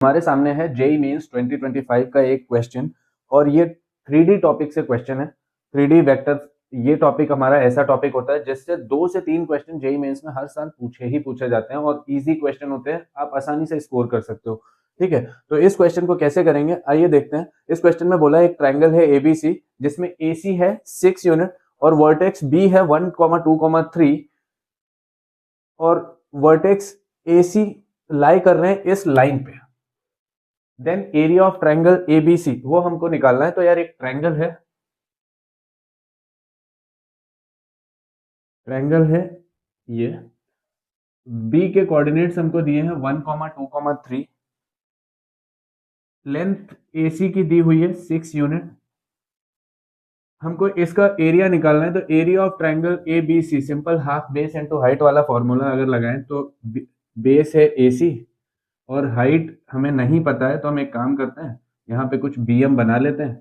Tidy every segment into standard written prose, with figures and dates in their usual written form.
हमारे सामने है जेईई मेंस 2025 का एक क्वेश्चन और ये 3D टॉपिक से क्वेश्चन है। 3D वेक्टर ये टॉपिक हमारा ऐसा टॉपिक होता है जिससे 2 से 3 क्वेश्चन जेईई मेंस में हर साल पूछे जाते हैं और इजी क्वेश्चन होते हैं, आप आसानी से स्कोर कर सकते हो। ठीक है, तो इस क्वेश्चन को कैसे करेंगे आइए देखते हैं। इस क्वेश्चन में बोला एक ट्रायंगल है एबीसी जिसमें एसी है 6 यूनिट और वर्टेक्स बी है 1, 2, 3 और वर्टेक्स एसी लाई कर रहे हैं इस लाइन पे। Then area of triangle ABC वो हमको निकालना है। तो यार एक ट्रायंगल है ये, बी के कोऑर्डिनेट्स हमको दिए हैं 1, 2, 3, लेंथ एसी की दी हुई है 6 यूनिट। हमको इसका एरिया निकालना है। तो area of triangle A B C simple half base into height वाला फॉर्मूला अगर लगाएं तो बेस है एसी और हाइट हमें नहीं पता है, तो हम एक काम करते हैं यहाँ पे कुछ bm बना लेते हैं।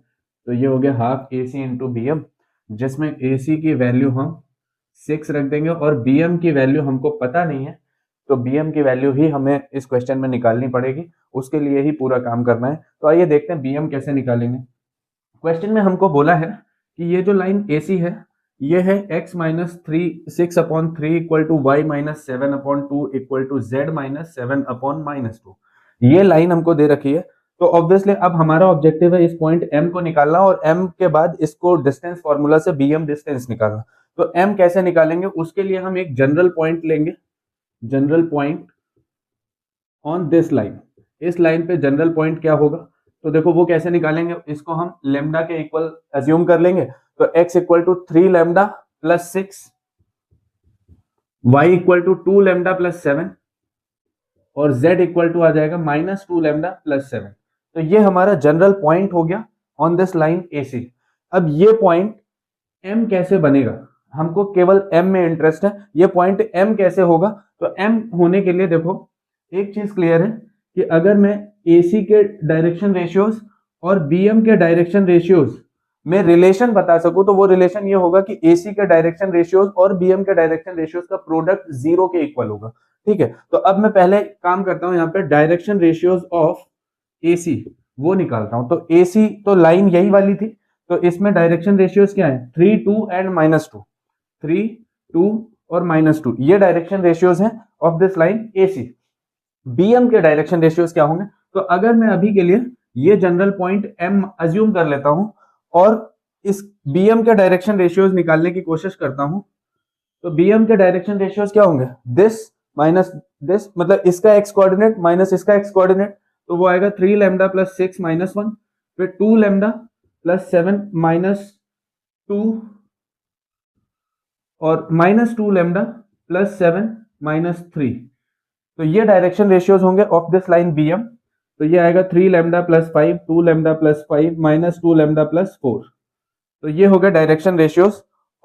तो ये हो गया हाफ ए सी इंटू बी एम, जिसमें ए सी की वैल्यू हम 6 रख देंगे और bm की वैल्यू हमको पता नहीं है, तो bm की वैल्यू ही हमें इस क्वेश्चन में निकालनी पड़ेगी। उसके लिए ही पूरा काम करना है। तो आइए देखते हैं bm कैसे निकालेंगे। क्वेश्चन में हमको बोला है कि ये जो लाइन AC है ये है x minus 6/3 equal to y minus 7/2 equal to z minus 7/-2। ये लाइन हमको दे रखी है। तो ऑब्वियसली अब हमारा ऑब्जेक्टिव है इस पॉइंट M को निकालना और M के बाद इसको डिस्टेंस फॉर्मूला से BM डिस्टेंस निकालना। तो M कैसे निकालेंगे उसके लिए हम एक जनरल पॉइंट लेंगे, general point on this line. इस लाइन पे जनरल पॉइंट क्या होगा, तो देखो वो कैसे निकालेंगे, इसको हम लेमडा के इक्वल अज्यूम कर लेंगे। तो x equal to 3 lambda plus 6, y equal to 2 lambda plus 7 और z इक्वल टू आ जाएगा -2 लेमडा प्लस 7। तो ये हमारा जनरल पॉइंट हो गया ऑन दिस लाइन AC। अब ये पॉइंट M कैसे बनेगा, हमको केवल M में इंटरेस्ट है। ये पॉइंट M कैसे होगा, तो M होने के लिए देखो एक चीज क्लियर है कि अगर मैं AC के डायरेक्शन रेशियोज और BM के डायरेक्शन रेशियोज में रिलेशन बता सकूं तो वो रिलेशन ये होगा कि AC के डायरेक्शन रेशियोज और BM के डायरेक्शन रेशियोज का प्रोडक्ट 0 के इक्वल होगा। ठीक है, तो अब मैं पहले काम करता हूं यहाँ पे डायरेक्शन रेशियोज ऑफ AC वो निकालता हूं। तो AC तो लाइन यही वाली थी, तो इसमें डायरेक्शन रेशियोज क्या है 3, 2 एंड -2, 3, 2 और -2 ये डायरेक्शन रेशियोज हैं of this line AC। BM के डायरेक्शन रेशियोज क्या होंगे, तो अगर मैं अभी के लिए ये जनरल पॉइंट M अज्यूम कर लेता हूं और इस BM के डायरेक्शन रेशियोज निकालने की कोशिश करता हूं, तो BM के डायरेक्शन रेशियोज क्या होंगे, दिस माइनस दिस, मतलब इसका x कोऑर्डिनेट माइनस इसका x कोऑर्डिनेट, तो वो आएगा 3 लेमडा प्लस 6 माइनस 1, फिर 2 लेमडा प्लस 7 माइनस 2 और -2 लेमडा प्लस 7 माइनस 3। तो ये डायरेक्शन रेशियोज होंगे ऑफ दिस लाइन BM। तो ये आएगा 3 lambda plus 5, 2 lambda plus 5 minus 2 lambda plus 4। तो ये हो गया direction ratios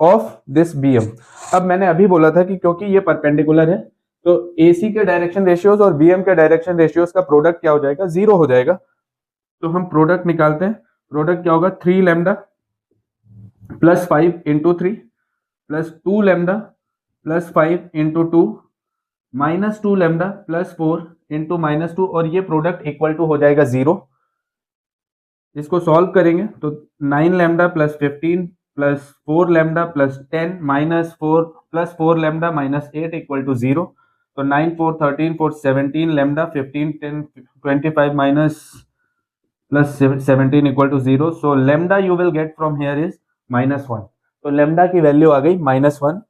of this BM। अब मैंने अभी बोला था कि क्योंकि ये परपेंडिकुलर है तो AC के डायरेक्शन रेशियोज और BM के डायरेक्शन रेशियोज का प्रोडक्ट क्या हो जाएगा, 0 हो जाएगा। तो हम प्रोडक्ट निकालते हैं। प्रोडक्ट क्या होगा, 3 lambda plus 5 into 3 plus 2 lambda plus 5 into 2 -2 lambda plus 4 into -2 और ये प्रोडक्ट इक्वल टू हो जाएगा 0। इसको सॉल्व करेंगे तो 9 lambda plus 15 plus 4 lambda plus 10 -4 plus 4 lambda minus 8 equal to 0। तो 9, 4, 13, 4, 17 lambda 15, 10, 25 minus plus 17 equal to 0। So lambda you will get from here is -1। तो lambda की वैल्यू आ गई -1।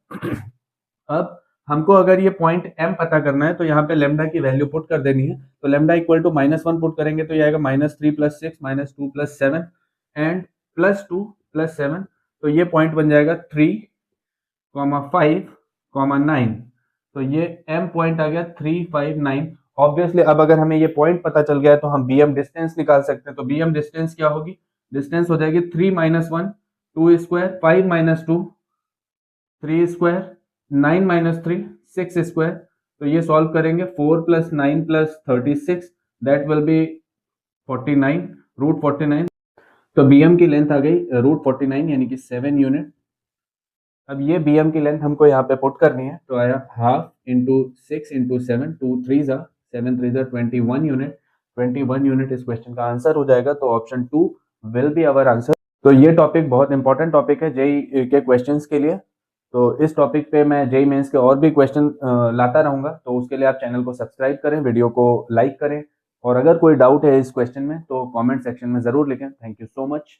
अब हमको अगर ये पॉइंट M पता करना है तो यहाँ पे लेमडा की वैल्यू पुट कर देनी है। तो लेमडा इक्वल टू -1 पुट करेंगे तो ये आएगा -3 प्लस 6 -2 प्लस 7 एंड +2 प्लस 7। तो ये पॉइंट बन जाएगा 3, 5, 9। तो ये M पॉइंट आ गया 3, 5, 9। ऑब्वियसली अब अगर हमें ये पॉइंट पता चल गया है तो हम BM डिस्टेंस निकाल सकते हैं। तो BM डिस्टेंस क्या होगी, डिस्टेंस हो जाएगी 3 - 1 2 स्क्वायर, 5 - 2 3 स्क्वायर, 9 - 3 6 स्क्वायर। तो ये सॉल्व करेंगे 4 + 9 + 36 दैट विल बी 49 √49। तो BM की लेंथ आ गई √49 यानी कि 7 यूनिट। अब ये BM की लेंथ हमको यहाँ पे पुट करनी है। तो आया half into 6 into 7, 2 3 7 3 21 unit. 21 unit इस क्वेश्चन का आंसर हो जाएगा, तो option 2 will be our answer. तो ये टॉपिक बहुत इंपॉर्टेंट टॉपिक है जेई के क्वेश्चंस के लिए। तो इस टॉपिक पे मैं जेई मेंस के और भी क्वेश्चन लाता रहूंगा, तो उसके लिए आप चैनल को सब्सक्राइब करें, वीडियो को लाइक करें, और अगर कोई डाउट है इस क्वेश्चन में तो कमेंट सेक्शन में ज़रूर लिखें। Thank you so much.